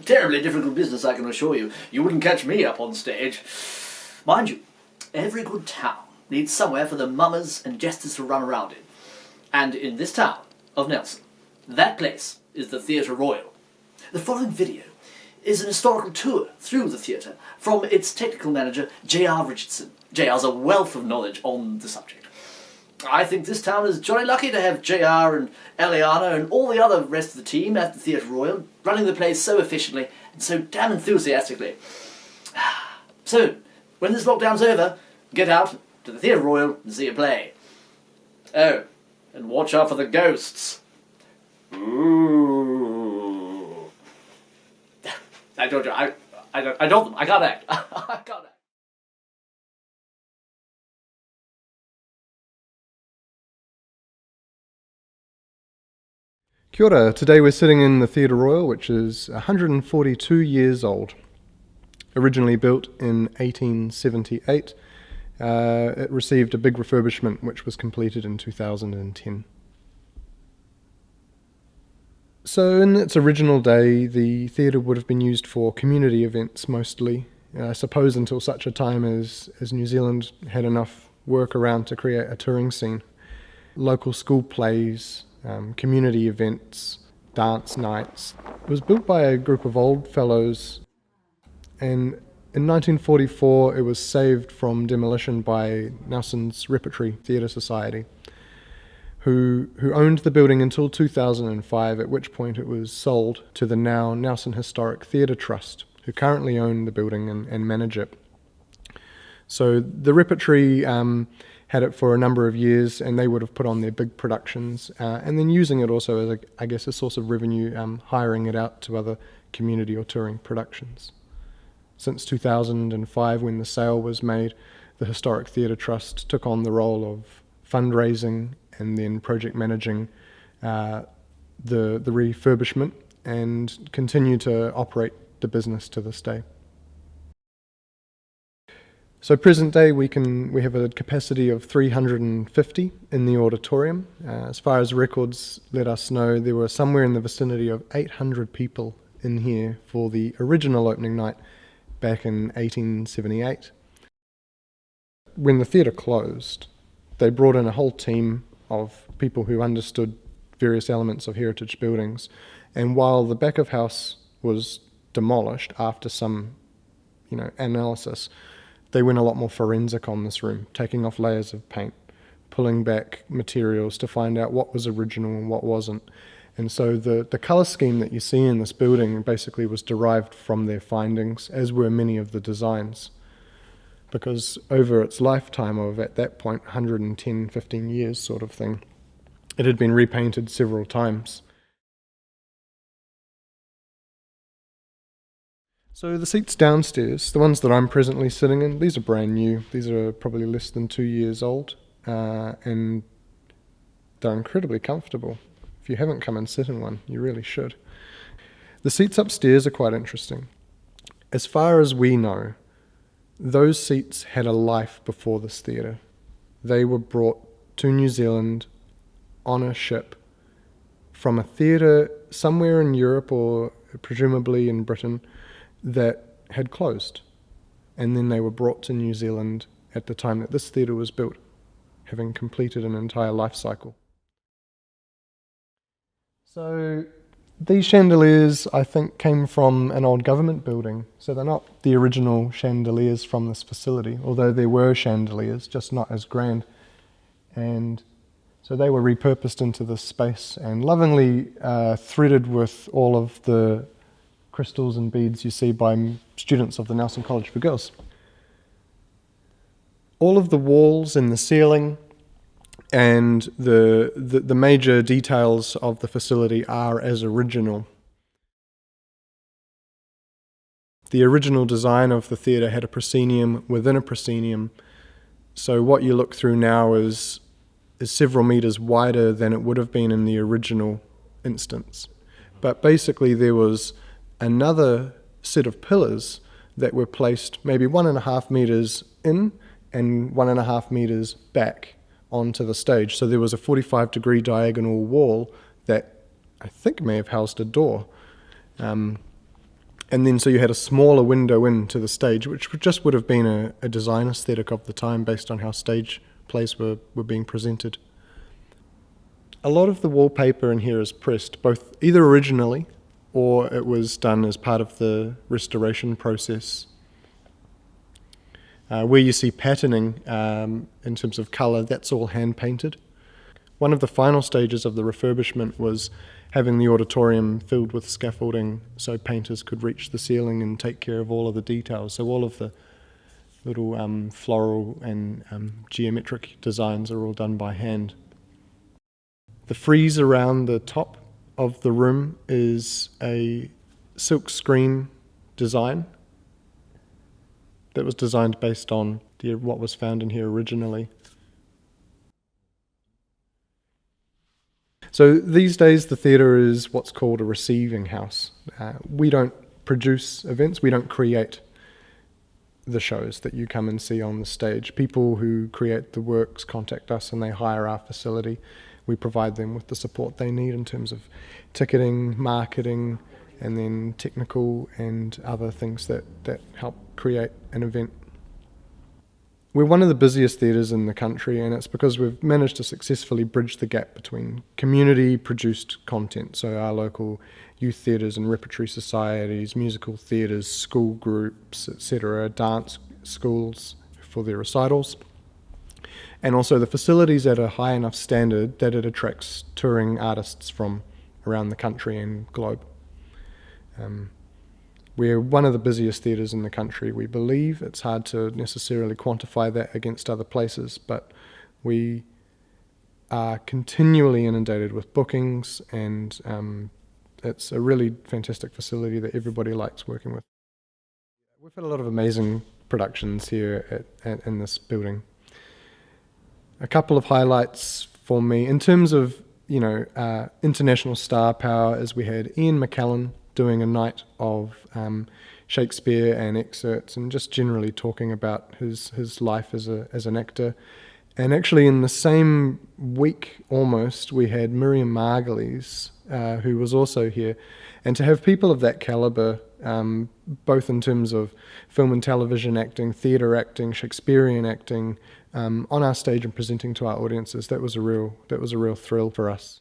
terribly difficult business, I can assure you. You wouldn't catch me up on stage. Mind you, every good town needs somewhere for the mummers and jesters to run around in. And in this town of Nelson, that place is the Theatre Royal. The following video is an historical tour through the theatre from its technical manager, J.R. Richardson. J.R.'s a wealth of knowledge on the subject. I think this town is jolly lucky to have J.R. and Eliana and all the other rest of the team at the Theatre Royal, running the place so efficiently and so damn enthusiastically. So, when this lockdown's over, get out to the Theatre Royal and see a play. Oh, and watch out for the ghosts. Ooh. I told you, I told them, I can't act. I can't act. Kia ora. Today we're sitting in the Theatre Royal, which is 142 years old. Originally built in 1878, it received a big refurbishment which was completed in 2010. So in its original day, the theatre would have been used for community events mostly, I suppose until such a time as New Zealand had enough work around to create a touring scene. Local school plays, community events, dance nights. It was built by a group of old fellows, and in 1944 it was saved from demolition by Nelson's Repertory Theatre Society, who owned the building until 2005, at which point it was sold to the now Nelson Historic Theatre Trust, who currently own the building and manage it. So the Repertory had it for a number of years, and they would have put on their big productions, and then using it also as, a source of revenue, hiring it out to other community or touring productions. Since 2005, when the sale was made, the Historic Theatre Trust took on the role of fundraising and then project managing the refurbishment, and continue to operate the business to this day. So present day we have a capacity of 350 in the auditorium. As far as records let us know, there were somewhere in the vicinity of 800 people in here for the original opening night back in 1878. When the theatre closed, they brought in a whole team of people who understood various elements of heritage buildings, and while the back of house was demolished after some analysis, they went a lot more forensic on this room, taking off layers of paint, pulling back materials to find out what was original and what wasn't. And so the colour scheme that you see in this building basically was derived from their findings, as were many of the designs. Because over its lifetime of, at that point, 110, 15 years sort of thing, it had been repainted several times. So the seats downstairs, the ones that I'm presently sitting in, these are brand new. These are probably less than 2 years old, and they're incredibly comfortable. If you haven't come and sit in one, you really should. The seats upstairs are quite interesting. As far as we know, those seats had a life before this theatre. They were brought to New Zealand on a ship from a theatre somewhere in Europe, or presumably in Britain, that had closed, and then they were brought to New Zealand at the time that this theatre was built, having completed an entire life cycle. So these chandeliers, I think, came from an old government building, so they're not the original chandeliers from this facility, although there were chandeliers, just not as grand. And so they were repurposed into this space and lovingly threaded with all of the crystals and beads you see by students of the Nelson College for Girls. All of the walls and the ceiling and the major details of the facility are as original. The original design of the theatre had a proscenium within a proscenium, so what you look through now is several meters wider than it would have been in the original instance. But basically there was another set of pillars that were placed maybe 1.5 meters in and 1.5 meters back onto the stage. So there was a 45-degree diagonal wall that I think may have housed a door. And then so you had a smaller window into the stage, which just would have been a design aesthetic of the time based on how stage plays were being presented. A lot of the wallpaper in here is pressed, both either originally or it was done as part of the restoration process. Where you see patterning in terms of colour, that's all hand-painted. One of the final stages of the refurbishment was having the auditorium filled with scaffolding so painters could reach the ceiling and take care of all of the details. So all of the little floral and geometric designs are all done by hand. The frieze around the top of the room is a silk screen design that was designed based on what was found in here originally. So these days the theatre is what's called a receiving house. We don't produce events, we don't create the shows that you come and see on the stage. People who create the works contact us and they hire our facility. We provide them with the support they need in terms of ticketing, marketing, and then technical and other things that help create an event. We're one of the busiest theatres in the country, and it's because we've managed to successfully bridge the gap between community-produced content, so our local youth theatres and repertory societies, musical theatres, school groups, etc., dance schools for their recitals, and also the facilities at a high enough standard that it attracts touring artists from around the country and globe. We're one of the busiest theatres in the country, we believe. It's hard to necessarily quantify that against other places, but we are continually inundated with bookings, and it's a really fantastic facility that everybody likes working with. We've had a lot of amazing productions here in this building. A couple of highlights for me, in terms of international star power, is we had Ian McKellen doing a night of Shakespeare and excerpts, and just generally talking about his life as an actor. And actually in the same week almost, we had Miriam Margulies, who was also here. And to have people of that calibre, both in terms of film and television acting, theatre acting, Shakespearean acting, on our stage and presenting to our audiences, that was a real thrill for us.